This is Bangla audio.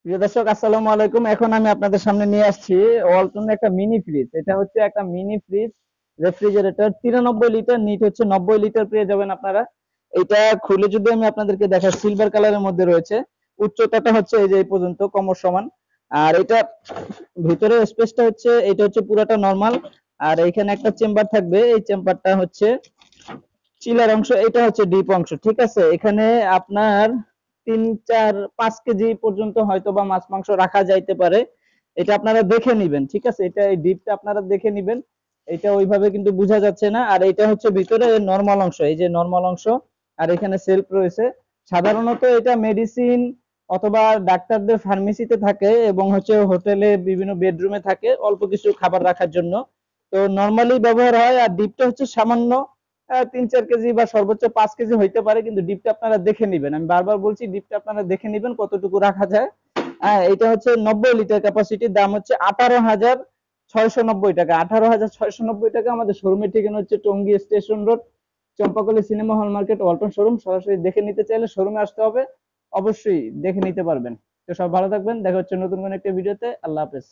প্রিয় দর্শক, আসসালামু আলাইকুম। এখন আমি আপনাদের সামনে নিয়ে আসছি ওয়ালটন একটা মিনি ফ্রিজ। এটা হচ্ছে একটা mini fridge refrigerator, 93 litre, net হচ্ছে 90 লিটার পেয়ে যাবেন আপনারা। এটা খুলে যদি আমি আপনাদেরকে দেখাই, সিলভার কালারের মধ্যে রয়েছে। উচ্চতাটা হচ্ছে এই যে এই পর্যন্ত কোমর সমান। আর এটা ভিতরে স্পেসটা হচ্ছে, এটা হচ্ছে পুরাটা নরমাল। আর এখানে একটা চেম্বার থাকবে, এই চেম্বারটা হচ্ছে চিলার অংশ, এটা হচ্ছে ডিপ অংশ। ঠিক আছে, এখানে আপনার 3, 4, 5 কেজি পর্যন্ত হয়তো বা মাছ মাংস রাখা যাইতে পারে। এটা আপনারা দেখে নিবেন। ঠিক আছে, এটা এই ডিপটা আপনারা দেখে নিবেন। এটা ওইভাবে কিন্তু বোঝা যাচ্ছে না। আর এটা হচ্ছে ভিতরে নরমাল অংশ, এই যে নরমাল অংশ। আর এখানে সেলফ রয়েছে। সাধারণত এটা মেডিসিন অথবা ডাক্তারদের ফার্মেসিতে থাকে, এবং হচ্ছে হোটেলে বিভিন্ন বেডরুমে থাকে অল্প কিছু খাবার রাখার জন্য। তো নরমালি ব্যবহার হয়। আর ডিপটা হচ্ছে সামান্য 3, 4 কেজি বা সর্বোচ্চ 5 কেজি হইতে পারে, কিন্তু ডিপটা আপনারা দেখে নিবেন। আমি বারবার বলছি, ডিপটা আপনারা দেখে নিবেন কতটুকু রাখা যায়। হ্যাঁ, এটা হচ্ছে 90 লিটার ক্যাপাসিটির, দাম হচ্ছে 18,690 টাকা। 18,690 টাকা। আমাদের শোরুমের ঠিকানা হচ্ছে Tongi station road, Champakali cinema hall market, Walton showroom. সরাসরি দেখে নিতে চাইলে শোরুমে আসতে হবে, অবশ্যই দেখে নিতে পারবেন। তো সব ভালো থাকবেন, দেখা হচ্ছে নতুন কোনো একটা ভিডিওতে। আল্লাহ হাফেজ।